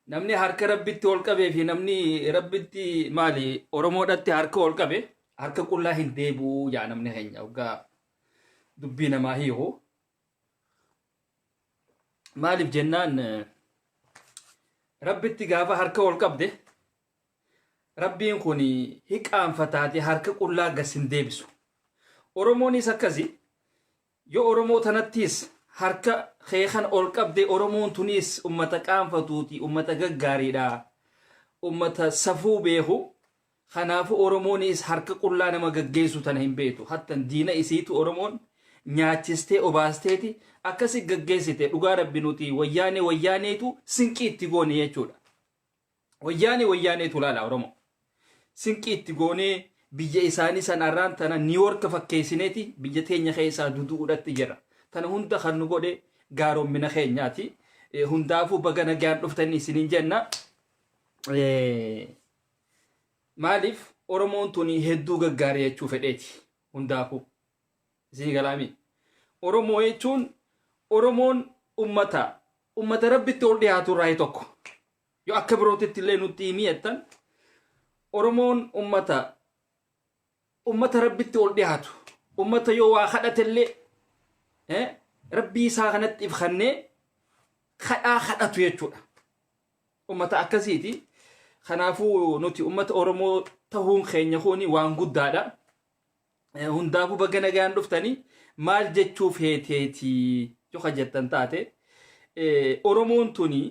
namni harka rabbitti ol qabee fi namni rabbitti maali oromoodhatti harka ol qabe harka qullaa hin deebi'u yaa namni keenya ugaa dubbii namaa hiihu maaliif jennaan rabbitti gaafa harka ol qabde rabbiin kun hiqaanfataati harka qullaa gas hin deebisu oromoonis akkasi yoo oromoo tanattis harka keekan ol qabde oromoon tunis ummata qaanfatuuti ummata gaggaariidha ummata safuu beeku kanaafu oromoonis harka qullaa nama gaggeessu tana hin beetu hattan diina isiitu oromoon nyaachistee obaasteeti akkasi gaggeessite dhugaa rabbi nuti wayyaaneetu sinqii itti goone jechuudha wayyaaneetu laala oromoo sinqii itti goone biyya isaanii sanarraan tana niiwork fakkeessineeti biyya teenya keessaa duduudhatti jira tana hunda kan nu godhe gaaroommina keenyaati hundaafuu baga nagaan dhuftanii isiniin jenna maaliif oromoon tuni hedduu gaggaarii jechuu fedheeti hundaafuu isin galaami oromoo jechuun oromoon ummata rabbitti ol dhiyaatu irraa tokko yoo akka birootitti illee nutti himii jettan oromoon ummata rabbitti ol dhiyaatu ummata yoo waa kadhatellee rabbii isaa kanatti ifannee kadhatu jechuudha ummata akkasiiti kanaafuu nuti ummata oromoo tahuun keenya kuni waan guddaadha hundaafuu baga nagaan dhuftanii maal jechuuf heeteeti yoo jettan taate oromoon tuni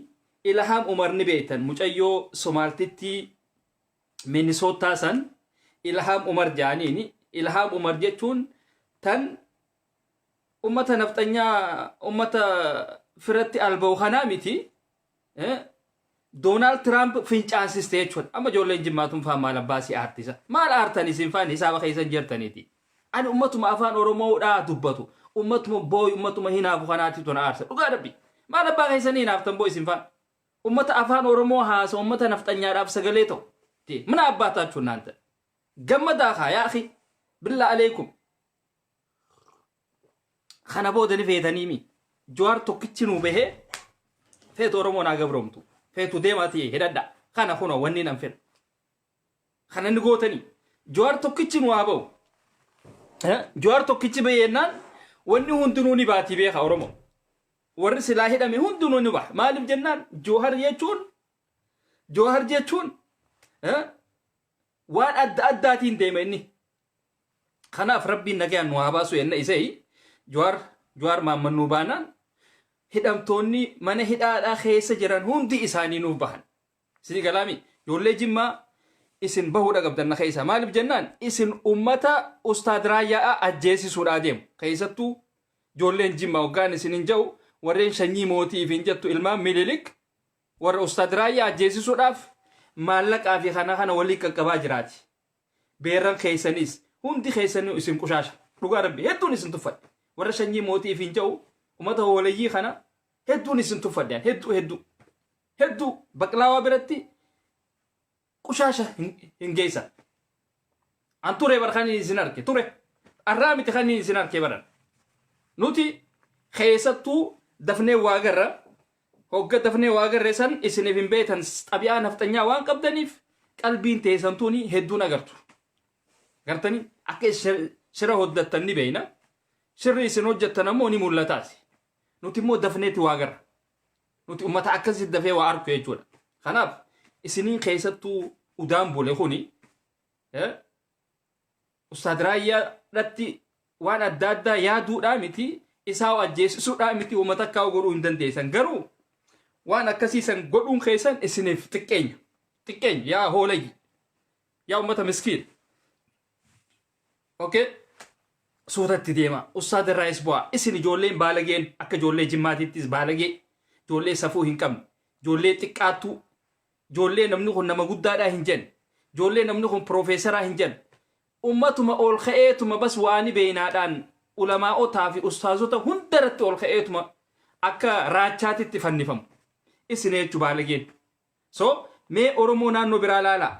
ilhaam umar ni beektan mucayyoo somaaltitti minisootaa san ilhaam umar jaaniini ilhaam umar jechuun tan ummata naftanyaa ummata firatti alba'u kanaa miti Donald Trump fincaansiste jechuudha amma ijoolleen jimmaatuun faa maal abbaasii aartisa maal aartan isin faan hisaaba keessan jirtaniiti ani ummatuma afaan oromoodhaa dubbatu ummatuma booy ummatuma hinaafu kanaati tuna aarsa dhugaa rabbi maal abbaa keessanii hinaaftan booy isin faan ummata afaan oromoo haasa ummata naftanyaadhaaf sagalee ta'u mana abbaataachuun naanta gammadaa kaa yaa akhi billaa aleekum kana boodani feetaniimi Jawaar tokkichi nuu bahee feetu oromoo naa gabromtu feetu deemaati hidhadha kana kuno wanni nan fedha kana ni gootanii Jawaar tokkichi nuu haaba'u Jawaar tokkichi bayeennaan wanni hundinuu ni baati beeka oromoo warri silaa hidhame hundinuu ni baha maaliif jennaan Jawaar jechuun waan adda addaatiin deema inni kanaaf rabbiin nagaan nu haa baasu yenna isee Jawaar maammannuu baanaan hidhamtoonni mana hidhaadhaa keessa jiran hundi isaanii nuuf bahan isin galaami ijoollee jimmaa isin bahuudha qabdan keessa maaliif jennaan isin ummata ustaad raayyaa ajjeesisuudhaa deemu keessattuu ijoolleen jimmaa waggaan isin hin ja'u warreen shanyii mootiif hin jettu ilmaan mililik warra ustaad raayyaa ajjeesisuudhaaf maallaqaa fi kana walii qaqqabaa jiraati beeran keessanis hundi keessanii isin qushaasha dhugaa rabbi hedduun isin tuffadhe warra shanyii mootiif hin ja'u ummata hooleyyii kana hedduun isin tuffadhaan hedduu baqlaawaa biratti qushaasha hin geessan an ture barkan isin arke ture arraa miti kan isin arke baran nuti keessattuu dafnee waagarra hogga dafnee waagarre san isiniif hin beetan xabi'aa naftanyaa waan qabdaniif qalbiin teessantuuni hedduun agartu gartanii akka shira hoddattan ni beeyna shirri isin hojjettan ammoo ni mul'ataasi nuti immoo dafneeti waagarra nuti ummata akkasitti dafee waa arku jechuudha kanaaf isiniin keessattuu udaan bule kuni ustaad raayyaadhatti waan adda addaa yaaduudhaa miti isaa ajjeesisuudhaa miti ummata akka godhuu hin dandeessan garuu waan akkasiisan godhuun keessan isiniif xiqqeenya yaa hoolayyi yaa ummata miskiin okay suuratti deema ustaad raayis bu'aa isin ijoolleen baalageen akka ijoollee jimmaatittis baalagee ijoollee safuu hin qabne ijoollee xiqqaattuu ijoollee namni kun nama guddaadhaa hin jenne ijoollee namni kun piroofeesaraa hin jenne ummatuma ol ka'eetuma bas waani beeynaadhaan ulamaa'otaa fi ustaazota hundarratti ol ka'eetuma akka raachaatitti fannifamu isin jechuu baalageen so mee oromoo naannoo biraa laalaa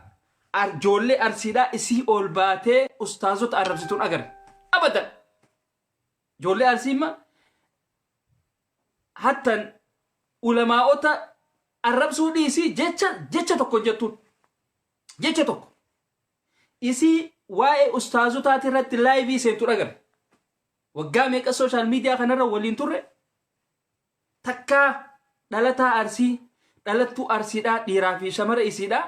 ijoollee arsiidhaa isii ol baatee ustaazota arrabsituun agarre abadan ijoollee arsiima hattan ulamaa'ota arrabsuu dhiisii jecha tokko jettuun jecha tokko isii waa'ee ustaazotaati irratti laayivii seentu dhagare waggaa meeqa sooshaal miidiyaa kanarra waliin turre takkaa dhalataa arsii dhalattuu arsiidhaa dhiiraa fi shamara isiidhaa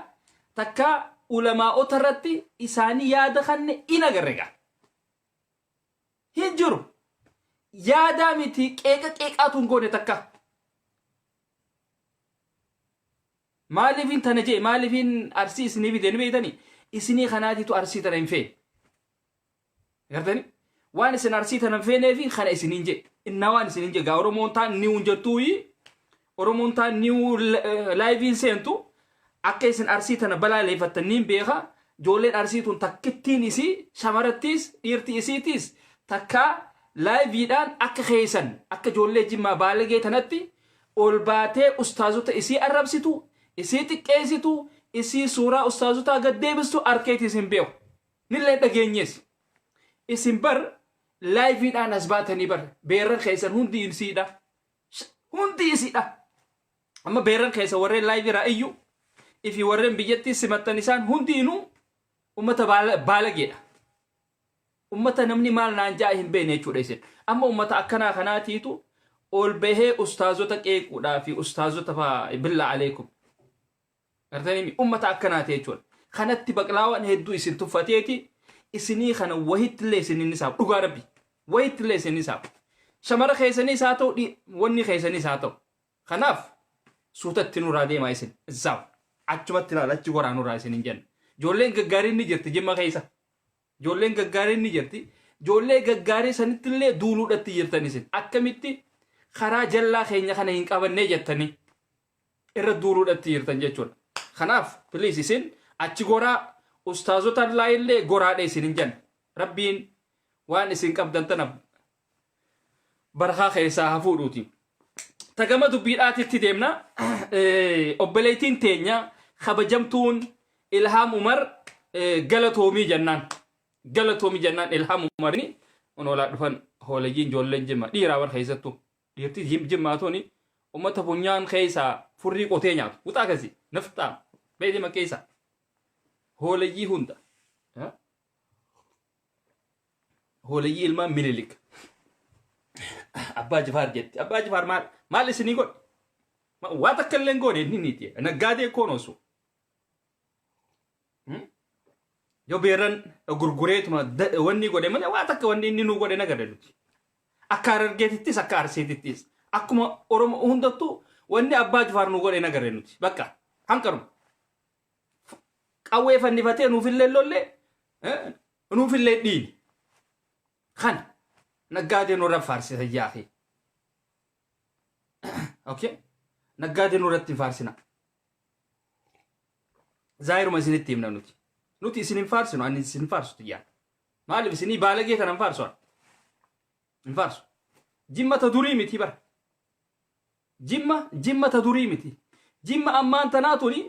takkaa ulamaa'ota irratti isaanii yaada kanne in agarrega hin jiru yaadaa miti qeeqaatuun goone takka maaliifin tana jee maaliifin arsii isinii bideen beeytanii isinii kanaatitu arsii tana hin fee gartani waan isin arsii tana hin feeneefi kana isiniin jee inna waan isiniin jee gaa oromoon taan niwun jettuuyi oromoon taan niwu laayiviin seentu akka isin arsii tana balaaleeffattaniin beeka joolleen arsii tun takkittiin isii shamarattiis dhiirti isiitiis takkaa laayiviidhaan akka keeysan akka joollee jimmaa baalagee tanatti ol baatee ustaazota isii arrabsitu isii xiqqeessitu isii suuraa ustaazotaa gaddeebistu arkeetis hin beeku nillee dhageenyees isin bar laayiviidhaan as baatanii bar beerran keessan hundi isiidha amma beerran keessa warreen laayiviirraa iyyuu ifi warreen biyyattii simattan isaan hundiinuu ummata baalageedha ummata namni maal naan jaa hin beene jechuudha isin amma ummata akkanaa kanaatiitu ol bahee ustaazota qeequudhaa fi ustaazota billaa aleekum gartanii ummata akkanaati jechuudha kanatti baqlaawwan hedduu isin tuffateeti isinii kana wahittillee isinin isaaf dhugaa rabbi wahittillee isinin isaaf shamara keessaniis haa ta'u wanni keessaniis haa ta'u kanaaf suutatti nurraa deemaa isin isaaf achumatti ilaala achi goraa nurraa isin hin jenna joolleen gaggaariin ni jirti jimma keessa joolleen gaggaariin ni jirti joollee gaggaarii sanittillee duuluudhatti jirtan isin akkamitti karaa jallaa keenya kana hin qabannee jettanii irra duuluudhatti jirtan jechuudha kanaaf please isin achi goraa ustaazota laayillee goraadhe isin hin jenna rabbiin waan isin qabdan tana barkaa keessaa hafuudhuuti tagama dubbiidhaatitti deemna obboleettiin teenya kabajamtuun ilhaam umar galatoomii jennaan ilhaam umarini onolaa dhufan hooleyyiin joolleen jimma dhiiraa war keessattu dhiirti jimmaatoni ummata funyaan keessaa furrii qotee nyaatu wuxaa kasi naftaa beedima keessa hooleyyii hunda hooleyyii ilmaan minilik abbaa jifaar jetti abbaa jifaar maal isinii godhe waa takka illee goone inni niiti naggaadee koonoosu yoo beeran gurgureetuma wanni godhe malee waa takka wanni inni nuu godhe nagarre nuti akka Harargeetittis akka Arsiitittis akkuma oromo hundattuu wanni abbaa jifaar nuu godhe nagarre nuti bakka hanqaruma qawwee fannifatee nuufillee lollee nuufillee dhiini kan naggaadee nurra faarsisa yaafi okay naggaadee nurratti faarsina zaayiruma isinitti himna nuti isin hin faarsinu ani isin faarsutu yaa maaliif isinii baalagee tanan faarsu hin faarsu jimmata durii miti bara jimmata durii miti jimma ammaan tanaatuni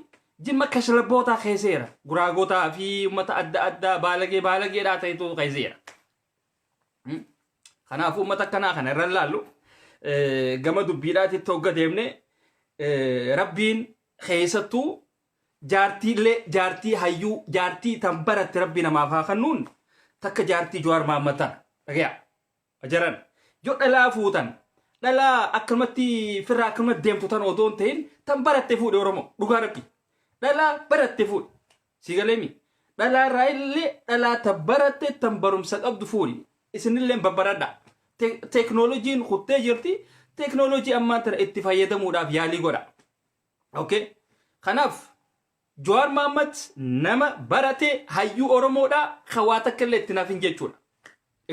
jimma kashlabbootaa keesseera guraagotaa fi ummata adda baalageedhaa ta'etu keesseera kanaafuu ummata akkanaa kana irra laallu gama dubbiidhaatitti hogga deemne rabbiin keessattuu jaartii hayyuu jaartii tan baratti rabbi namaaf haa kennuun takka jaartii Jawaar Mohammad dhagayaa ajaran yoo dhalaa fuutan dhalaa akkamatti firraa akkamatti deemtu tan odoon ta'in tan baratte fuudhe oromoo dhugaa rabbi dhalaa baratte fuudhe sigaleemi dhalaa irraa illee dhalaa tan baratte tan barumsa qabdu fuudhi isinillee babbaradha teknooloojiin kuttee jirti teknooloojii ammaan tana itti fayyadamuudhaaf yaalii godha okay kanaaf Jawaar Mohammad nama barate hayyuu oromoodha khawaa takka illee itti naafin jechuudha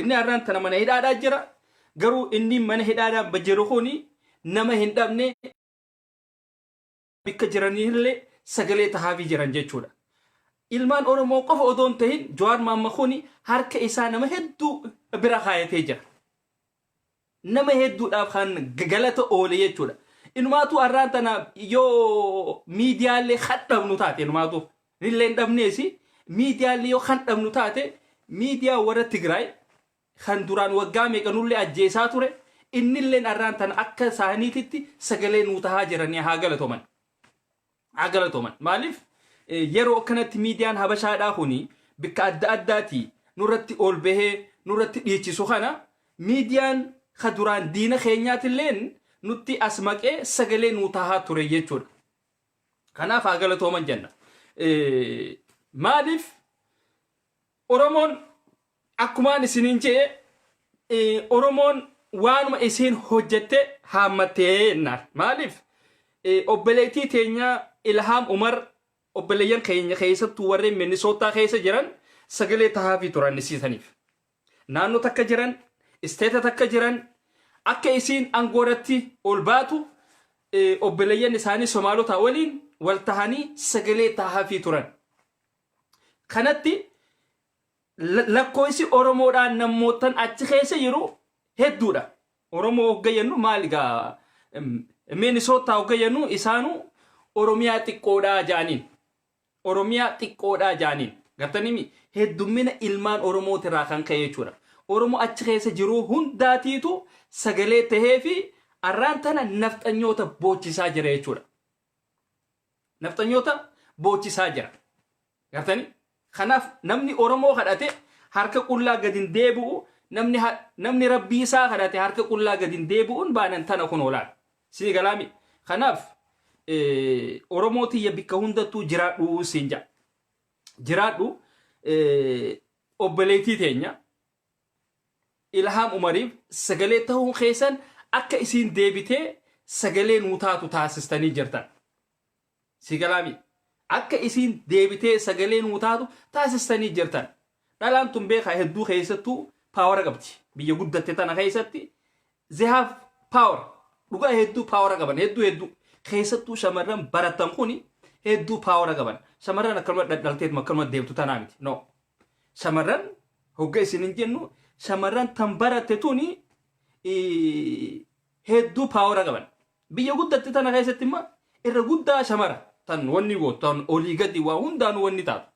inni har'aan tana mana hidhaadhaa jira garuu inni mana hidhaadhaan bajiru kuni nama hin dhabne bikka jiranillee sagalee tahaafii jiran jechuudha ilmaan oromoo qofa odoon ta'in Jawaar Mohammad kuni harka isaa nama hedduu bira kaayatee jira nama hedduudhaaf kan galata oole jechuudha inumaatu har'aan tana yoo miidiyaalee hadhabnu taate inumaatu nillee dhabneesi miidiyaalee yoo hadhabnu taate miidiyaa warra Tigraay kan duraan waggaa meeqanullee ajjeesaa ture innilleen arraan tan akka saaniititti sagalee nuu tahaa jiranii haa galatoman maaliif yeroo kanatti miidiyaan habashaadhaa kuni bikka adda addaati nurratti ol bahee nurratti dhiichisu kana miidiyaan kaduraan diina keenyaatilleen nutti as maqee sagalee nuu tahaa ture jechuudha. Kanaaf haa galatoman jenna. Maaliif Oromoon akkumaan isiniin jee Oromoon waanuma isiin hojjette haammattee jennaan. Maaliif obboleettii teenya Ilhaam Umar obboleeyyan keenya keessattuu warreen Minnesota keessa jiran sagalee tahaafii turan isiisaniif. Naannoo takka jiran, isteeta takka jiran akka isiin angooratti ol baatu obboleeyyan isaanii Somaalota waliin wal tahanii sagalee tahaafii turan. Kanatti lakkoofsi Oromoodhaan namootan achi keessa jiru hedduudha. Oromoo hoggayannu maaligaa Minnesota hoggayannu isaanu Oromiyaa xiqqoodhaa jaaniin. Oromiyaa xiqqoodhaa jaaniin. Gartanii heddummina ilmaan Oromootirraa kan ka'e jechuudha. Oromoo achi keessa jiru hundaatiitu sagalee tahee fi arraan tana nafxanyoota boochisaa jira jechuudha. Nafxanyoota boochisaa jira. Gartanii kanaaf namni Oromoo kadhate harka qullaa gadin deebi'u namni rabbii isaa kadhate harka qullaa gadin deebi'uun baanan tana kun oolaan. Sii galaami. Kanaaf Oromootiyya bikka hundattuu jiraadhu siin jaa. Jiraadhu obboleettii teenya Ilhaam Umariif sagalee ta'uun keessan akka isiin deebitee sagalee nuu taatu taasistanii jirtan. Sii galaami. Akka isiin deebitee sagalee nuu taatu taasistanii jirtan. Dhalaan tun beekaa hedduu keessattuu paawara qabdi. Biyya guddatte tana keessatti they have power. Dhugaa hedduu paawara qaban hedduu keessattuu shamarran baratan kuni hedduu paawara qaban. Shamarran akkanuma dhaldhalteet akkanuma deebtu tanaa miti. No. Shamarran hogga isinin jennu shamarran tan baratte tuni hedduu paawara qaban. Biyya guddatte tana keessatti immoo irra guddaa shamara. Tan wanni gootu tan olii gadi waa hundaanuu wanni taatu.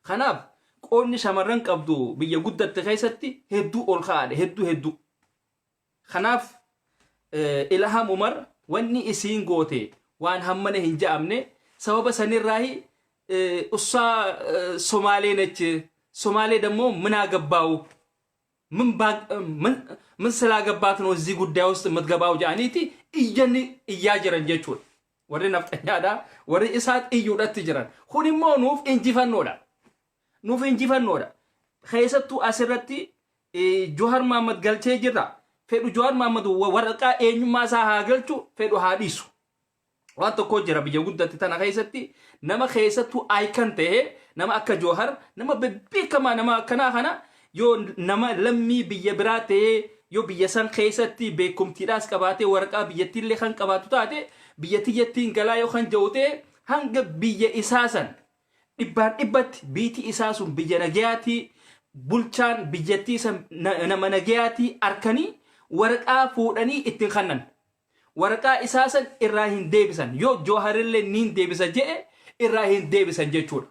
Kanaaf qoonni shamarran qabdu biyya guddatte keessatti hedduu ol kaa'adha hedduu. Kanaaf Ilhaam Umar wanni isiin goote waan hammana hin ja'amne sababa sanirraahi ussaa Somaalee nechi Somaalee ደግሞ ምን አገባው ምን ስላገባት ነው እዚህ ጉዳይ ውስጥ የምትገባው ጃኒቲ እያጀረን ጀቹን ወደ ነፍጠኛዳ ወደ እሳት እዩዳት ጅራን ሁኒሞ ኑፍ እንጂፈኖዳ ከይሰቱ አስረቲ ጆሃር መሐመድ ገልቼ ጅራ ፌዱ ጆሃር መሐመድ ወረቃ ኤኙማ ሳሃ ገልቹ ፌዱ ሃዲሱ waan tokko jira biyya guddatti tana keessatti nama keessattu icon ta'e nama akka Johar nama beekamaa nama akkanaa kana yoo nama lammii biyya biraa ta'e yoo biyya san keessatti beekumtiidhaas qabaatee waraqaa biyyattiillee kan qabaatu taate biyyattiyyattiin galaa yoo kan jawute hanga biyya isaa san dhibbatti biiti isaa sun biyya nagayaati bulchaan biyyattii san nama nagayaati arkanii waraqaa fuudhanii ittiin kannan. Waraqaa isaasan irraa hin deebisan yoo Joharillee niin deebisa jedhe irraa hin deebisan jechuudha.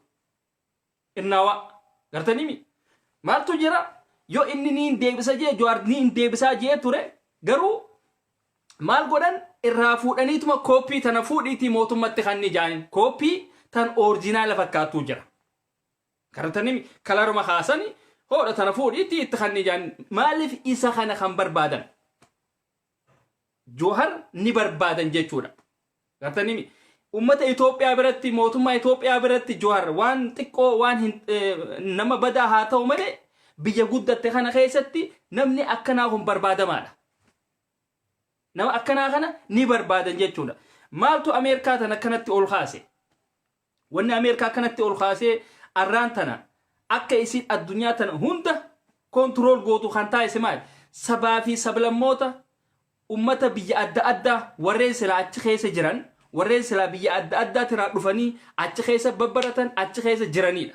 Innaawa gartanii maaltu jira yoo inni niin deebisa jedhe Johar niin deebisaa jedhe ture garuu maal godhan irraa fuudhaniituma kooppii tana fuudhiitii mootummatti kan ni jaanin kooppii tan oorjinaala fakkaattuu jira. Gartanii kalaruma kaasanii hoodha tana fuudhiitii itti kan ni jaanin maaliif isa kana kan barbaadan. Johar ni barbaadan jechuudha. Gartanii ummata Itoophiyaa biratti mootummaa Itoophiyaa biratti Johar waan xiqqoo waan nama badaa haa ta'u malee biyya guddatte kana keessatti namni akkanaa kun barbaadamaadha. Nama akkanaa kana ni barbaadan jechuudha. Maaltu Ameerikaa tana akkanatti ol kaase? Wanni Ameerikaa akkanatti ol kaasee arraan tana akka isin addunyaa tana hunda kontirool gootu kan taasise maali? Sabaa fi sablammoota ummata biyya adda addaa warreen sila achi keessa jiran warreen sila biyya adda addaa tiraa dhufanii achi keessa babbaratan achi keessa jiranidha.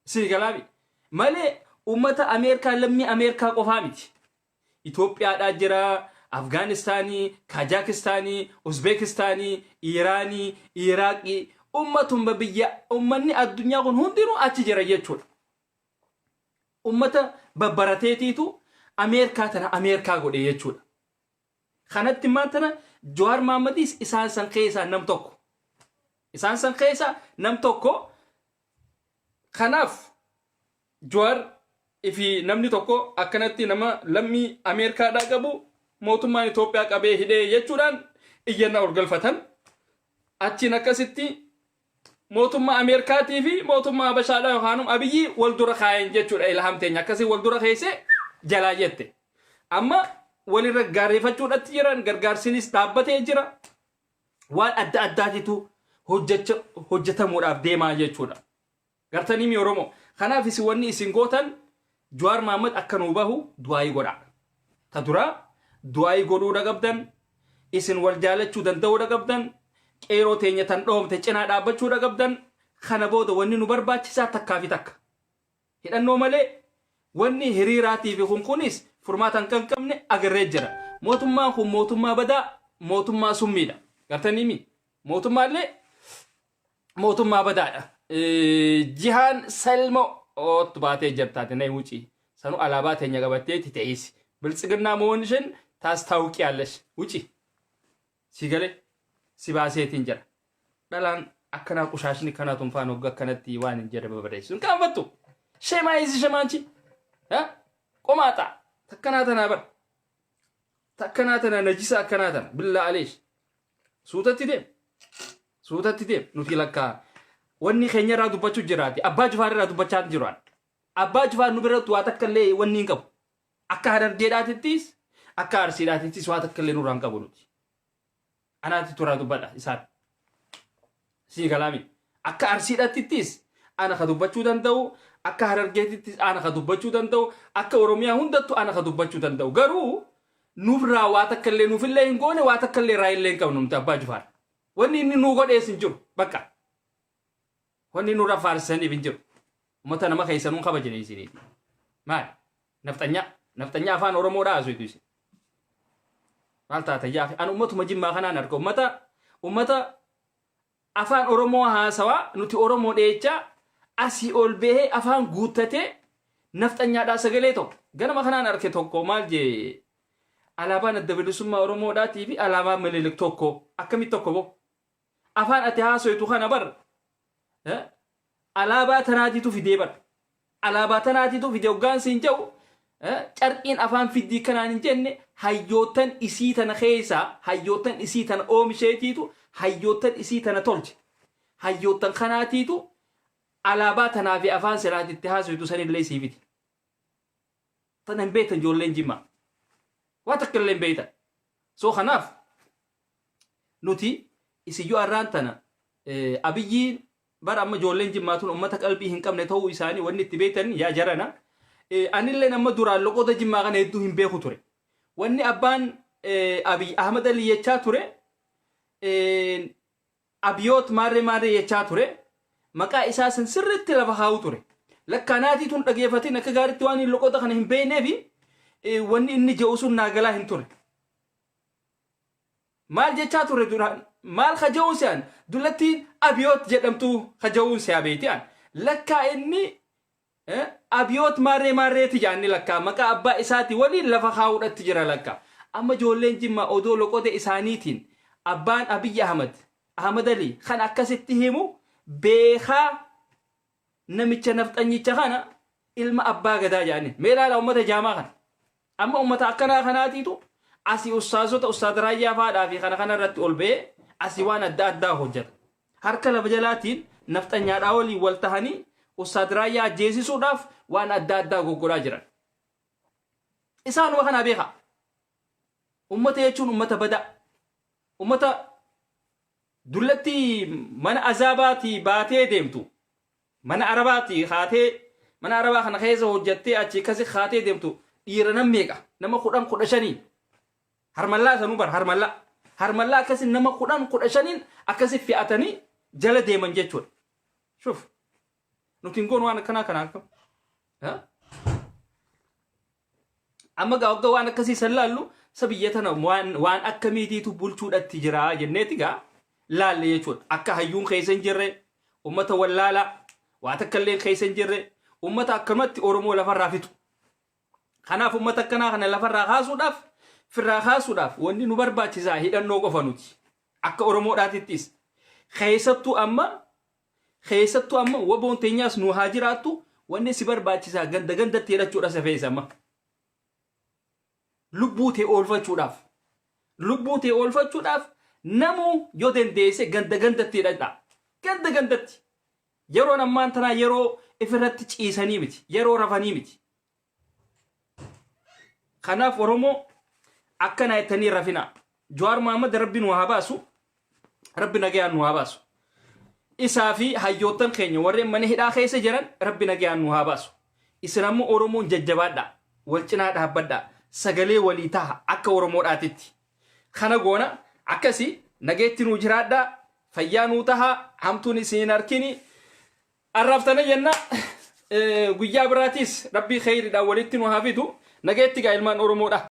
Sii galaabi malee ummata Ameerikaa lammii Ameerikaa qofaa miti. Itoophiyaadhaa jira, Afgaanistaanii, Kaazakistaanii, Uzbekistaanii, Iiraanii, Iraaqii ummatumma biyya ummanni addunyaa kun hundinuu achi jira jechuudha. Ummata babbarateetiitu Ameerikaa tana Ameerikaa godhe jechuudha. Kanatti maantana Jawaar Mohammadis isaan san keessaa nam tokko. Isaan san keessaa nam tokko. Kanaaf Jawaar ifi namni tokko akkanatti nama lammii Ameerikaadhaa qabu mootummaan Itoophiyaa qabee hidhee jechuudhaan iyyannaa orgalfatan. Achiin akkasitti mootummaa Ameerikaatii fi mootummaa Habashaadhaa yookaan Abiyyi wal dura kaayan jechuudha. Ilhaamteenya akkasii wal dura keesse jalaa jette. Amma walirra gaarreeffachuudhaatti jiran gargaarsinis dhaabbatee jira. Waan adda addaatitu hojjetamuudhaaf deemaa jechuudha. Gartanii mi Oromoo. Kanaaf isin wanni isin gootan Jawaar Mohammad akka nuu bahu du'aayii godhaa. Ta duraa du'aayii godhuudha qabdan. Isin wal jaalachuu danda'uudha qabdan. Qeeroo teenya tan dhoomte cinaa dhaabbachuudha qabdan. Kana booda wanni nu barbaachisaa takkaa fi takka. Hidhannoo malee wanni hiriiraatii fi kunis furmaatan kan qabne agarree jira. Mootummaan kun mootummaa badaa, mootummaa summiidha. Gartanii mi? Mootummaallee mootummaa badaadha. Jihaan Salmo oot baatee jirtaate na wuci. Sanu alaabaa teenya qabattee titeeyisi. Biltsiginnaa mo'onishin taas taawuqiyaallesh. Wuci. Si galee si baaseetiin jira. Dhalaan akkanaa qushaashni kanaa tunfaan hogga akkanatti waan hin jedhe babadeessu. Kan fattu. Shemaa isi shemaanchi. Qomaata. Takkanaa tanaa bar. Takkanaa tanaa najisa akkanaa tana. Billaa aleesh. Suutatti deem. Suutatti deem. Nuti lakkaa. Wanni keenya irraa dubbachuu jiraati. Abbaa Jifaar irraa dubbachaa jiraan. Abbaa Jifaar nu biratti waa takka illee wanni hin qabu. Akka Harargeedhaatittis akka Arsiidhaatittis waa takka illee nurraa hin qabu nuti. Anaati turaa dubbadha isaan. Sii galaami. Akka Arsiidhaatittis ana ka dubbachuu danda'u. Akka Harargeetittis ana ka dubbachuu danda'u. Akka Oromiyaa hundattu ana ka dubbachuu danda'u. Garuu nurraa waa takka illee nuufillee hin goone waa takka illee irraa illee hin qabnu nuti Abbaa Jifaar. Wanni inni nuu godhees hin jiru. Bakka. Wanni nurra faarsaniif hin jiru. Uummata nama keessanuu kabajanii isiniiti. Maali? Naftanyaa afaan Oromoodhaa asuutu isin. Maal taata yaa an uummatuma Jimmaa kanaan arga. Uummata afaan Oromoo haasawaa nuti Oromoo dheechaa asii ol bahee afaan guuttatee naftanyaadhaa sagalee tokko. Ganama kanaan arge tokko maal jee alaabaan adda bilisummaa Oromoodhaatii fi alaabaan Minilik tokko akkamitti tokko boo. Afaan ati haasoitu kana bar. Alaabaa tanaatitu fidee bar. Alaabaa tanaatitu fidee hoggaan siin jedhu carqiin afaan fiddii kanaan hin jenne hayyootan isii tana keessaa hayyootan isii tana oomisheetiitu hayyootan isii tana tolche. Hayyootan kanaatiitu alaabaa tanaa fi afaan siraatitti haasoitu sanillee sii fidi. Tana hin beektan ijoolleen Jimmaa. Waa takka illee hin beektan. So kanaaf nuti isiyyuu arraan tana Abiyyiin bara amma ijoolleen Jimmaatuun uummata qalbii hin qabne ta'uu isaanii wanni itti beektan yaa jarana. Anillee nama duraan loqoota Jimmaa kana hedduu hin beeku ture. Wanni abbaan Abiy Ahmad Ali jechaa ture. Abiyoot maarree jechaa ture. Maqaa isaa san sirriitti lafa kaa'u ture. Lakkaanaatiituun dhageeffatiin akka gaariitti waan loqoota kana hin beekneefi wanni inni jedhu sun naagalaa hin ture. Maal jechaa ture duraan? Maal kaja'uun se'an dullatti Abiyoot jedhamtu kaja'uun se'a beeti'an. Lakkaa inni Abiyoot maarreeti jaanni lakkaa maqaa abbaa isaati waliin lafa kaa'uudhatti jira lakkaa. Amma ijoolleen Jimmaa odoo loqote isaaniitiin abbaan Abiy Ahmad Ali kan akkasitti himu beekaa namicha nafxanyicha kana ilma abbaa gadaa jaanni. Mee ilaala uummata jaamaa kana. Amma uummata akkanaa kanaatiitu asii ustaazota ustaad raayyaa faadhaa fi kana irratti ol ba'ee asii waan adda addaa hojjeta. Harka lafa jalaatiin nafxanyaadhaa waliin wal tahanii ustaad raayyaa ajjeesisuudhaaf waan adda addaa goggodhaa jiran. Isaanuma kana beeka. Uummata jechuun uummata badaa. Uummata dullatti mana azaabaatii baatee deemtu. Mana arabaatii haatee mana arabaa kana keessa hojjattee achi akkasii haatee deemtu dhiira nam meeqa? Nama 15. Harmallaa sanuu bar harmallaa. Harmallaa akkasii nama 15 akkasii fe'atanii jala deeman jechuudha. Shuf. Nuti hin goonu waan akkanaa kana akkam. Amma gaa'ogga waan akkasii san laallu sabiyya tana waan akkamiitiitu bulchuudhatti jira jenneeti gaa laalle jechuudha. Akka hayyuun keessa hin jirre uummata wallaalaa waa takka illee keessa hin jirre uummata akkamatti Oromoo lafarraa fixu. Kanaaf uummata akkanaa kana lafarraa kaasuudhaaf firraa kaasuudhaaf wanni nu barbaachisaa hidhannoo qofa nuti. Akka Oromoodhaatittis keessattuu amma waboon teenyaas nu haa jiraattu wanni si barbaachisaa ganda gandatti hidhachuudha safeessa amma. Lubbuu ta'e oolfachuudhaaf namuu yoo dandeesse ganda gandatti hidhadha. Ganda gandatti. Yeroon ammaan tanaa yeroo ifirratti ciisanii miti. Yeroo rafanii miti. Kanaaf Oromoo akkana ittanii rafina. Jawaar Mohaammed Rabbi nu haa baasu. Rabbi nagayaan nu haa baasu. Isaa fi hayyootan keenya warreen mana hidhaa keessa jiran Rabbi nagayaan nu haa baasu. Isin ammoo Oromoon jajjabaadha. Wal cinaa dhaabbadha. Sagalee walii taha akka Oromoodhaatitti. Kana goona akkasii nageetti nu jiraadha. Fayyaa nuu taha. Hamtuun isin harkini. Arraaftana jenna guyyaa biraatis Rabbi khayriidhaan walitti nu haa fidu. Nageetti gaa ilmaan Oromoodha.